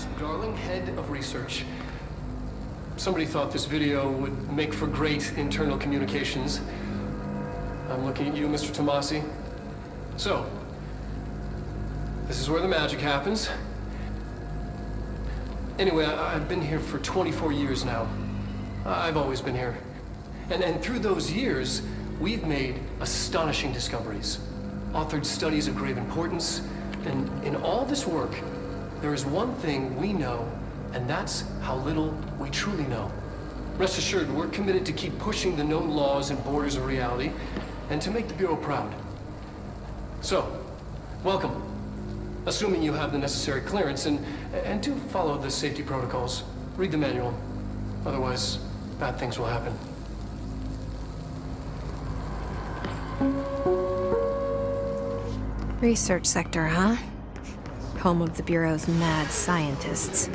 Jasper Darling, Head of Research. Somebody thought this video would make for great internal communications. I'm looking at you, Mr. Tomasi. So, this is where the magic happens. Anyway, I've been here for 24 years now. I've always been here. And through those years, we've made astonishing discoveries, authored studies of grave importance, and in all this work, there is one thing we know, and that's how little we truly know. Rest assured, we're committed to keep pushing the known laws and borders of reality, and to make the Bureau proud. So, welcome. Assuming you have the necessary clearance, and do follow the safety protocols. Read the manual. Otherwise, bad things will happen. Research sector, huh? Home of the Bureau's mad scientists.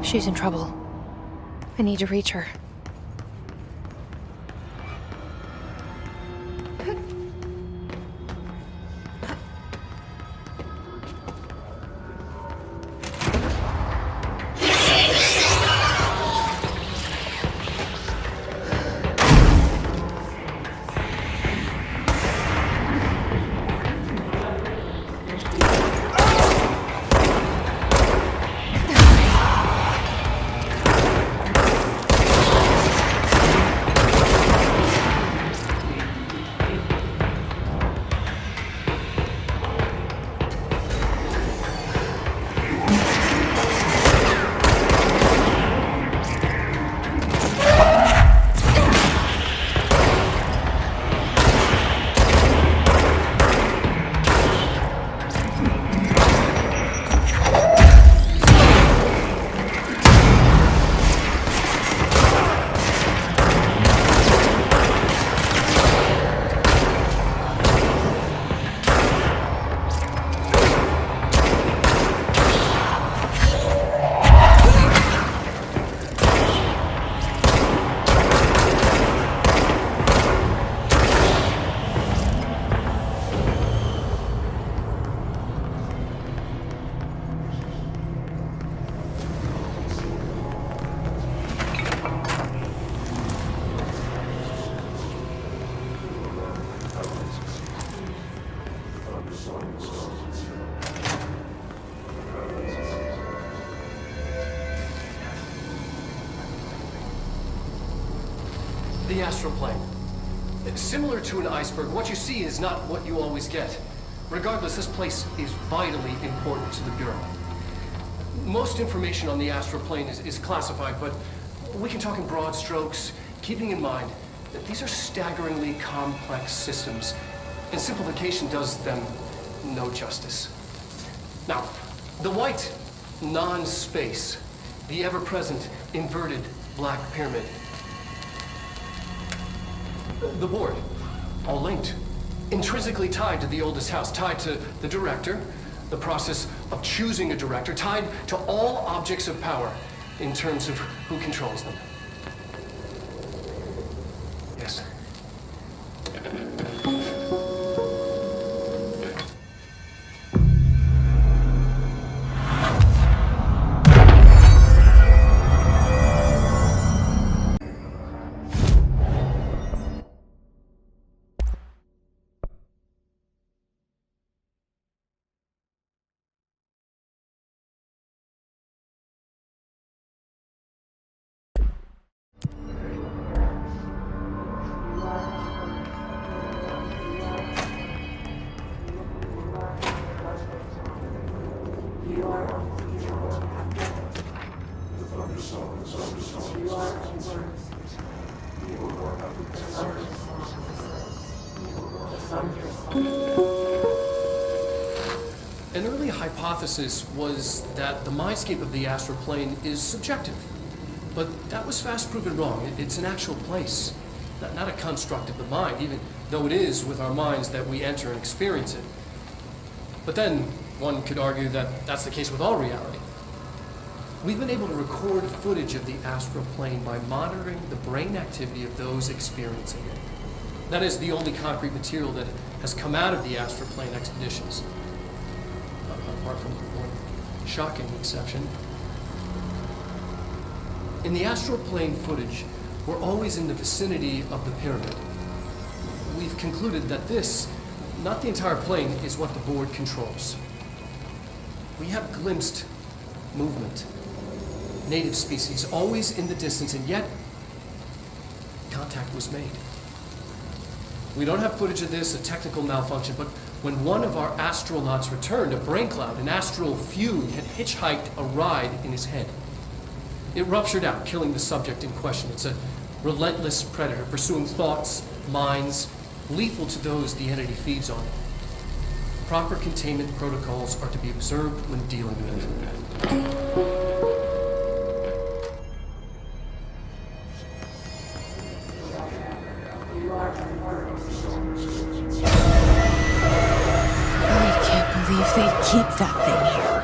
She's in trouble. I need to reach her. The astral plane. Similar to an iceberg, what you see is not what you always get. Regardless, this place is vitally important to the Bureau. Most information on the astral plane is classified, but we can talk in broad strokes, keeping in mind that these are staggeringly complex systems, and simplification does them no justice. Now, the white non-space, the ever-present inverted black pyramid. The board, all linked, intrinsically tied to the oldest house, tied to the director, the process of choosing a director, tied to all objects of power in terms of who controls them. Yes. An early hypothesis was that the mindscape of the astral plane is subjective. But that was fast proven wrong. It's an actual place, not a construct of the mind, even though it is with our minds that we enter and experience it. But then one could argue that that's the case with all reality. We've been able to record footage of the astral plane by monitoring the brain activity of those experiencing it. That is the only concrete material that has come out of the astral plane expeditions. Apart from one shocking exception. In the astral plane footage, we're always in the vicinity of the pyramid. We've concluded that this, not the entire plane, is what the board controls. We have glimpsed movement, native species, always in the distance, and yet contact was made. We don't have footage of this, a technical malfunction, but when one of our astronauts returned, a brain cloud, an astral fugue, had hitchhiked a ride in his head. It ruptured out, killing the subject in question. It's a relentless predator, pursuing thoughts, minds, lethal to those the entity feeds on. Proper containment protocols are to be observed when dealing with it. They keep that thing here.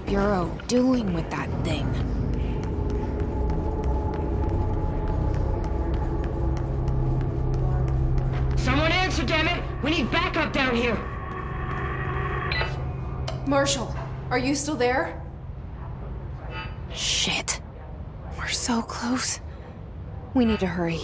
Bureau doing with that thing? Someone answer, damn it! We need backup down here! Marshall, are you still there? Shit. We're so close. We need to hurry.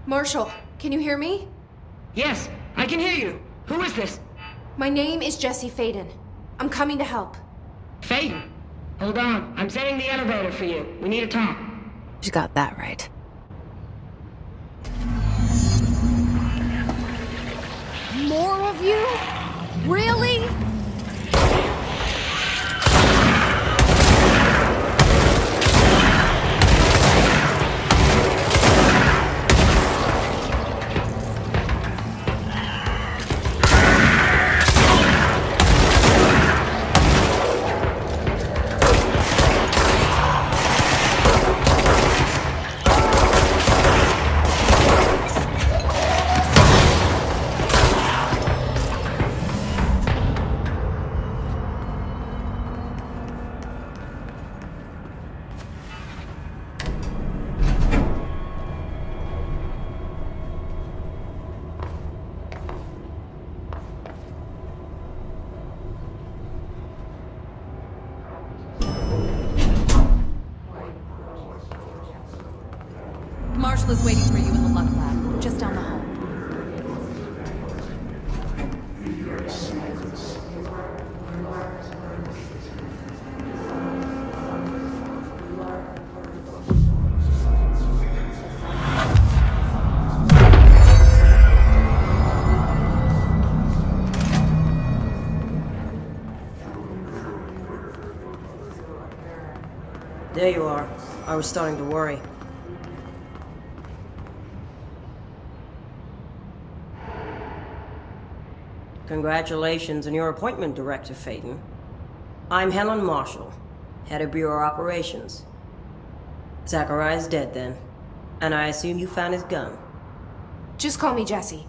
Marshall, can you hear me? Yes, I can hear you. Who is this? My name is Jesse Faden. I'm coming to help. Faden. Hold on. I'm setting the elevator for you. We need to talk. She's got that right. More of you? Really? Marshall is waiting for you in the Luck Lab, just down the hall. There you are. I was starting to worry. Congratulations on your appointment, Director Faden. I'm Helen Marshall, head of Bureau Operations. Zachariah's dead then, and I assume you found his gun. Just call me Jesse.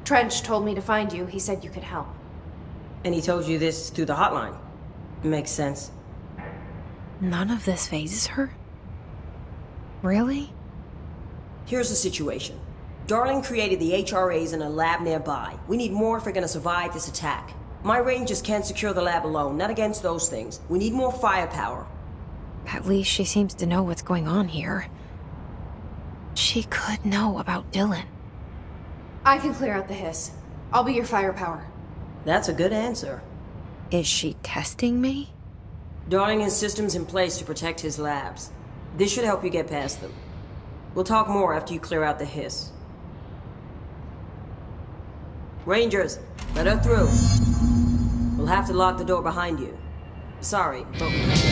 Trench told me to find you. He said you could help. And he told you this through the hotline. Makes sense. None of this phases her? Really? Here's the situation. Darling created the HRAs in a lab nearby. We need more if we're gonna survive this attack. My rangers can't secure the lab alone, not against those things. We need more firepower. At least she seems to know what's going on here. She could know about Dylan. I can clear out the hiss. I'll be your firepower. That's a good answer. Is she testing me? Darling has systems in place to protect his labs. This should help you get past them. We'll talk more after you clear out the hiss. Rangers, let her through. We'll have to lock the door behind you. Sorry, but we can't.